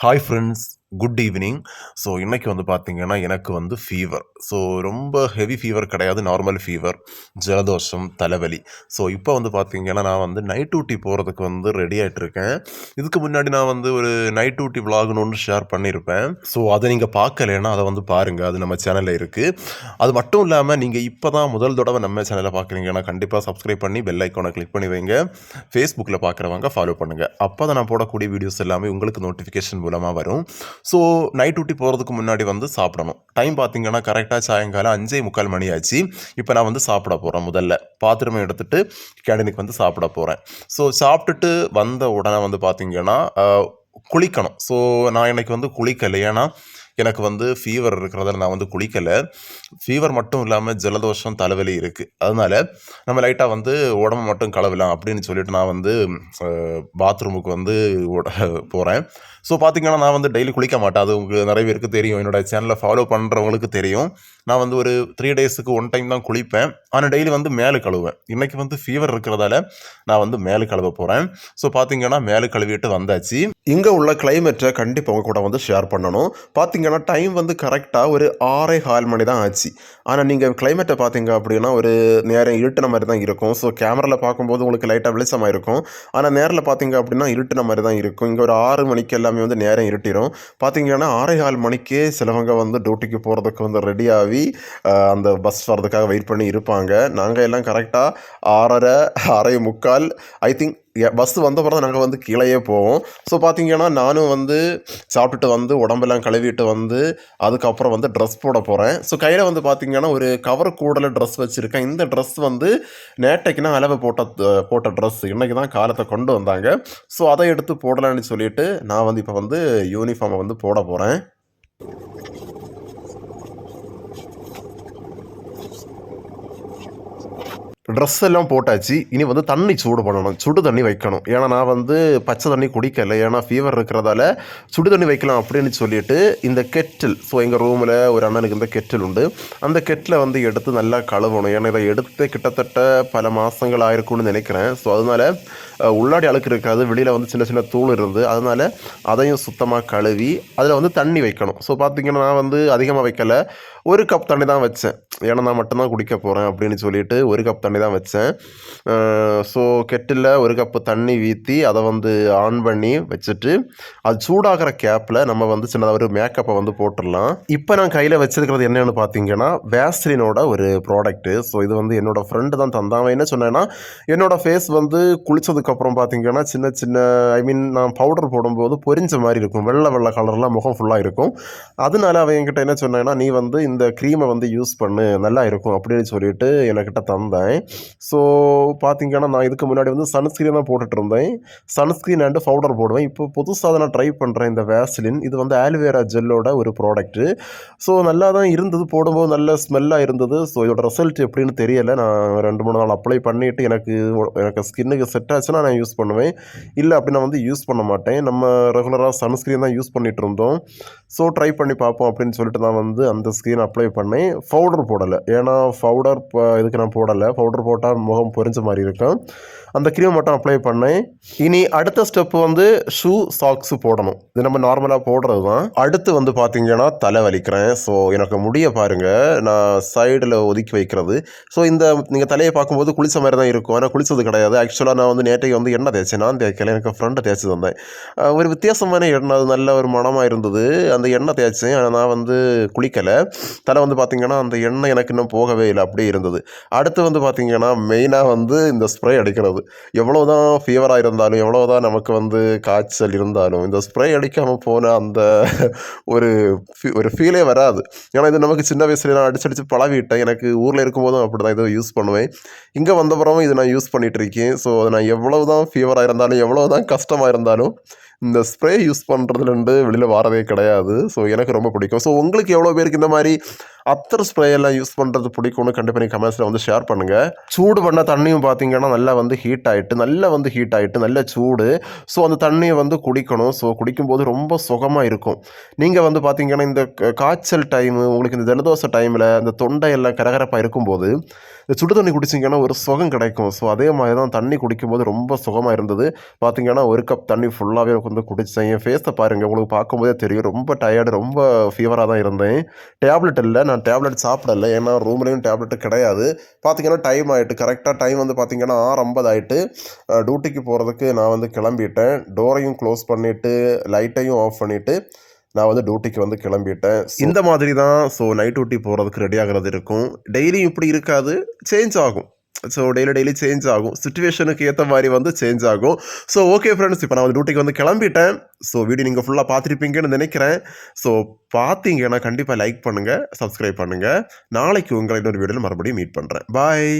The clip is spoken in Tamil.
Hi friends, good evening. So இன்னைக்கு வந்து பார்த்தீங்கன்னா, எனக்கு வந்து ஃபீவர். ஸோ ரொம்ப ஹெவி ஃபீவர் கிடையாது, நார்மல் ஃபீவர், ஜலதோஷம், தலைவலி. ஸோ இப்போ வந்து பார்த்தீங்கன்னா, நான் வந்து நைட் டியூட்டி போகிறதுக்கு வந்து ரெடி ஆகிட்டுருக்கேன். இதுக்கு முன்னாடி நான் வந்து ஒரு நைட் டியூட்டி விலாக்னு ஒன்று ஷேர் பண்ணியிருப்பேன். ஸோ அதை நீங்கள் பார்க்கலைன்னா அதை வந்து பாருங்கள், அது நம்ம சேனலில் இருக்குது. அது மட்டும் இல்லாமல் நீங்கள் இப்போ தான் முதல் தடவை நம்ம சேனலை பார்க்குறீங்கன்னா கண்டிப்பாக சப்ஸ்கிரைப் பண்ணி பெல் ஐக்கானை கிளிக் பண்ணி வைங்க. ஃபேஸ்புக்கில் பார்க்குறவங்க ஃபாலோ பண்ணுங்கள். அப்போ தான் நான் போடக்கூடிய வீடியோஸ் எல்லாமே உங்களுக்கு நோட்டிஃபிகேஷன் மூலமாக வரும். ஸோ நைட் டியூட்டி போகிறதுக்கு முன்னாடி வந்து சாப்பிடணும். டைம் பார்த்தீங்கன்னா கரெக்டாக சாயங்காலம் 5:45 மணி ஆச்சு. இப்போ நான் வந்து சாப்பிட போகிறேன். முதல்ல பாத்திரமே எடுத்துகிட்டு கேண்டீனுக்கு வந்து சாப்பிட போகிறேன். ஸோ சாப்பிட்டுட்டு வந்த உடனே வந்து பார்த்தீங்கன்னா குளிக்கணும். ஸோ நான் இன்னைக்கு வந்து குளிக்கலை. ஏன்னா எனக்கு வந்து ஃபீவர் இருக்கிறதால நான் வந்து குளிக்கலை. ஃபீவர் மட்டும் இல்லாமல் ஜலதோஷம், தலைவலி இருக்குது. அதனால நம்ம லைட்டாக வந்து உடம்பு மட்டும் கழுவலாம் அப்படின்னு சொல்லிட்டு நான் வந்து பாத்ரூமுக்கு வந்து போகிறேன். ஸோ பார்த்தீங்கன்னா நான் வந்து டெய்லி குளிக்க மாட்டேன். அது உங்களுக்கு நிறைய பேருக்கு தெரியும். என்னோட சேனலை ஃபாலோ பண்ணுறவங்களுக்கு தெரியும். நான் வந்து ஒரு 3 டேஸுக்கு 1 டைம் தான் குளிப்பேன். ஆனால் டெய்லி வந்து மேலே கழுவேன். இன்றைக்கி வந்து ஃபீவர் இருக்கிறதால நான் வந்து மேலே கழுவ போகிறேன். ஸோ பார்த்தீங்கன்னா மேலே கழுவிட்டு வந்தாச்சு. இங்கே உள்ள கிளைமேட்டை கண்டிப்பாக உங்கள் கூட வந்து ஷேர் பண்ணணும். பார்த்தீங்கன்னா டைம் வந்து கரெக்டாக ஒரு 6:15 மணி தான் ஆச்சு. ஆனால் நீங்கள் கிளைமேட்டை பார்த்தீங்க அப்படின்னா ஒரு நேரம் இருட்டின மாதிரி தான் இருக்கும். ஸோ கேமராவில் பார்க்கும்போது உங்களுக்கு லைட்டாக வெளிச்சமாக இருக்கும். ஆனால் நேரில் பார்த்தீங்க அப்படின்னா இருட்டின மாதிரி தான் இருக்கும். இங்கே ஒரு 6 மணிக்கு எல்லாமே வந்து நேரம் இருட்டிடும். பார்த்தீங்கன்னா 6:15 மணிக்கே சிலவங்க வந்து டியூட்டிக்கு போகிறதுக்கு வந்து ரெடி ஆகி அந்த பஸ் வர்றதுக்காக வெயிட் பண்ணி இருப்பாங்க. நாங்கள் எல்லாம் கரெக்டாக 6:30, 6:45 ஐ திங்க் பஸ் வந்த பிறகு நாங்கள் வந்து கீழேயே போவோம். ஸோ பார்த்தீங்கன்னா நானும் வந்து சாப்பிட்டுட்டு வந்து உடம்பெல்லாம் கழுவிட்டு வந்து அதுக்கப்புறம் வந்து ட்ரெஸ் போட போகிறேன். ஸோ கையில் வந்து பார்த்தீங்கன்னா ஒரு கவர் கூடல ட்ரெஸ் வச்சுருக்கேன். இந்த ட்ரெஸ் வந்து நேற்றைக்குனா அளவு போட்ட ட்ரெஸ் இன்றைக்கி தான் காலத்தை கொண்டு வந்தாங்க. ஸோ அதை எடுத்து போடலான்னு சொல்லிட்டு நான் வந்து இப்போ வந்து யூனிஃபார்மை வந்து போட போகிறேன். ட்ரெஸ் எல்லாம் போட்டாச்சு. இனி வந்து தண்ணி சூடு பண்ணணும், சுடு தண்ணி வைக்கணும். ஏன்னா நான் வந்து பச்சை தண்ணி குடிக்கலை. ஏன்னா ஃபீவர் இருக்கிறதால சுடு தண்ணி வைக்கலாம் அப்படின்னு சொல்லிட்டு இந்த கெட்டில், ஸோ எங்கள் ரூமில் ஒரு அண்ணனுக்கு இந்த கெட்டில் உண்டு. அந்த கெட்டில் வந்து எடுத்து நல்லா கழுவணும். ஏன்னா இதை எடுத்து கிட்டத்தட்ட பல மாதங்கள் ஆயிருக்கும்னு நினைக்கிறேன். ஸோ அதனால் உள்ளாடி அழுக்கு இருக்காது, வெளியில் வந்து சின்ன சின்ன தூள் இருந்து, அதனால் அதையும் சுத்தமாக கழுவி அதில் வந்து தண்ணி வைக்கணும். ஸோ பார்த்திங்கன்னா நான் வந்து அதிகமாக வைக்கலை, 1 கப் தண்ணி தான் வச்சேன். ஏன்னா நான் மட்டும்தான் குடிக்க போகிறேன் அப்படின்னு சொல்லிட்டு 1 கப் தண்ணி தான் வச்சேன். ஸோ கெட்டில் 1 கப்பு தண்ணி ஊற்றி அதை வந்து ஆன் பண்ணி வச்சுட்டு அது சூடாகிற கேப்பில் நம்ம வந்து சின்னதாக ஒரு மேக்கப்பை வந்து போட்டுடலாம். இப்போ நான் கையில் வச்சிருக்கிறது என்னென்னு பார்த்தீங்கன்னா வேஸ்லினோட ஒரு ப்ராடக்ட்டு. ஸோ இது வந்து என்னோடய ஃப்ரெண்டு தான் தந்தாங்க. என்ன சொன்னேன்னா என்னோடய ஃபேஸ் வந்து குளித்ததுக்கப்புறம் பார்த்தீங்கன்னா சின்ன சின்ன நான் பவுடர் போடும்போது பொரிஞ்ச மாதிரி இருக்கும், வெள்ளை வெள்ளை கலர்லாம் முகம் ஃபுல்லாக இருக்கும். அதனால அவன் என்கிட்ட என்ன சொன்னேன்னா நீ வந்து இந்த க்ரீமை வந்து யூஸ் பண்ணு, நல்லா இருக்கும் அப்படின்னு சொல்லிட்டு என்கிட்ட தந்தேன். ஸோ பார்த்தீங்கன்னா நான் இதுக்கு முன்னாடி வந்து சன்ஸ்க்ரீன் தான் போட்டுட்டு இருந்தேன். சன்ஸ்க்ரீன் அண்டு பவுடர் போடுவேன். இப்போ புதுசாக தான் நான் ட்ரை பண்ணுறேன் இந்த வேஸ்லின். இது வந்து ஆல்வேரா ஜெல்லோட ஒரு ப்ராடக்ட்டு. ஸோ நல்லா தான் இருந்தது, போடும்போது நல்ல ஸ்மெல்லாக இருந்தது. ஸோ இதோட ரிசல்ட் எப்படின்னு தெரியலை. நான் 2-3 நாள் அப்ளை பண்ணிவிட்டு எனக்கு ஸ்கின்னுக்கு செட் ஆச்சுன்னா நான் யூஸ் பண்ணுவேன். இல்லை அப்படின்னா வந்து யூஸ் பண்ண மாட்டேன். நம்ம ரெகுலராக சன்ஸ்க்ரீன் தான் யூஸ் பண்ணிகிட்டு இருந்தோம். ஸோ ட்ரை பண்ணி பார்ப்போம் அப்படின்னு சொல்லிட்டு நான் வந்து அந்த ஸ்க்ரீன் அப்ளை பண்ணேன். பவுடர் போடலை. ஏன்னா பவுடர் இதுக்கு நான் போடலை. பவுடர் போட்டால் முகம் பொரிஞ்ச மாதிரி இருக்கும். அந்த க்ரீம் மட்டும் அப்ளை பண்ணேன். இனி அடுத்த ஸ்டெப்பு வந்து ஷூ சாக்ஸு போடணும். இது நம்ம நார்மலாக போடுறது தான். அடுத்து வந்து பார்த்தீங்கன்னா தலை வலிக்கிறேன். ஸோ எனக்கு முடிய பாருங்கள், நான் சைடில் ஒதுக்கி வைக்கிறது. ஸோ இந்த நீங்கள் தலையை பார்க்கும்போது குளித்த மாதிரி தான் இருக்கும். ஆனால் குளித்தது கிடையாது. ஆக்சுவலாக நான் வந்து நேற்றைக்கு வந்து எண்ணெய் தேய்ச்சேன். நான் தேய்க்கலை, எனக்கு ஃப்ரெண்டை தேய்ச்சி தந்தேன். ஒரு வித்தியாசமான எண்ணெய், அது நல்ல ஒரு மனமாக இருந்தது. அந்த எண்ணெய் தேய்ச்சேன். ஆனால் நான் வந்து குளிக்கலை. தலை வந்து பார்த்திங்கன்னா அந்த எண்ணெய் எனக்கு இன்னும் போகவே இல்லை, அப்படியே இருந்தது. அடுத்து வந்து பார்த்திங்கன்னா மெயினாக வந்து இந்த ஸ்ப்ரே அடிக்கிறது. எவ்வளோ தான் ஃபீவராக இருந்தாலும், எவ்வளோ தான் நமக்கு வந்து காய்ச்சல் இருந்தாலும் இந்த ஸ்ப்ரே அடிக்காமல் போன அந்த ஒரு ஃபீலே வராது. ஏன்னா இது நமக்கு சின்ன வயசுல நான் அடிச்சு பழகிட்டேன். எனக்கு ஊரில் இருக்கும்போதும் அப்படி தான் இதை யூஸ் பண்ணுவேன். இங்கே வந்தப்புறமும் இது நான் யூஸ் பண்ணிகிட்டு இருக்கேன். ஸோ நான் எவ்வளோ தான் ஃபீவராக இருந்தாலும், எவ்வளோ தான் கஷ்டமாக இருந்தாலும் இந்த ஸ்ப்ரே யூஸ் பண்ணுறதுலேருந்து வெளியில் வாரதே கிடையாது. ஸோ எனக்கு ரொம்ப பிடிக்கும். ஸோ உங்களுக்கு எவ்வளோ பேருக்கு இந்த மாதிரி அத்தர் ஸ்ப்ரே எல்லாம் யூஸ் பண்ணுறது பிடிக்கும்னு கண்டிப்பாக நீங்கள் கமெண்ட்ஸில் வந்து ஷேர் பண்ணுங்கள். சூடு பண்ண தண்ணியும் பார்த்தீங்கன்னா நல்லா வந்து ஹீட் ஆகிட்டு நல்ல சூடு. ஸோ அந்த தண்ணியை வந்து குடிக்கணும். ஸோ குடிக்கும்போது ரொம்ப சுகமாக இருக்கும். நீங்கள் வந்து பார்த்தீங்கன்னா இந்த காய்ச்சல் டைமு உங்களுக்கு இந்த ஜலதோஷ டைமில் இந்த தொண்டையெல்லாம் கரகரப்பாக இருக்கும்போது இந்த சுடு தண்ணி குடிச்சிங்கன்னா ஒரு சுகம் கிடைக்கும். ஸோ அதே மாதிரி தான் தண்ணி குடிக்கும்போது ரொம்ப சுகமாக இருந்தது. பார்த்தீங்கன்னா 1 கப் தண்ணி ஃபுல்லாகவே வந்து குடித்தேன். என் ஃபேஸை பாருங்கள், உங்களுக்கு பார்க்கும்போதே தெரியும். ரொம்ப டயர்டு, ரொம்ப ஃபீவராக தான் இருந்தேன். டேப்லெட் இல்லை, நான் டேப்லெட் சாப்பிடல. ஏன்னா ரூம்லேயும் டேப்லெட்டு கிடையாது. பார்த்தீங்கன்னா டைம் ஆகிட்டு, கரெக்டாக டைம் வந்து பார்த்தீங்கன்னா 6:50 ஆகிட்டு. டியூட்டிக்கு போகிறதுக்கு நான் வந்து கிளம்பிட்டேன். டோரையும் க்ளோஸ் பண்ணிவிட்டு லைட்டையும் ஆஃப் பண்ணிவிட்டு நான் வந்து டியூட்டிக்கு வந்து கிளம்பிட்டேன். இந்த மாதிரி தான் ஸோ நைட் டியூட்டி போகிறதுக்கு ரெடி ஆகிறது இருக்கும். டெய்லியும் இப்படி இருக்காது, சேஞ்ச் ஆகும். ஸோ டெய்லி சேஞ்ச் ஆகும். சிச்சுவேஷனுக்கு ஏற்ற மாதிரி வந்து சேஞ்ச் ஆகும். ஸோ ஓகே ஃப்ரெண்ட்ஸ், இப்போ நான் வந்து டியூட்டிக்கு வந்து கிளம்பிட்டேன். ஸோ வீடியோ நீங்கள் ஃபுல்லாக பார்த்துருப்பீங்கன்னு நினைக்கிறேன். ஸோ பார்த்தீங்கன்னா கண்டிப்பாக லைக் பண்ணுங்கள், சப்ஸ்கிரைப் பண்ணுங்கள். நாளைக்கு உங்களை இன்னொரு வீடியோவில் மறுபடியும் மீட் பண்ணுறேன். பாய்.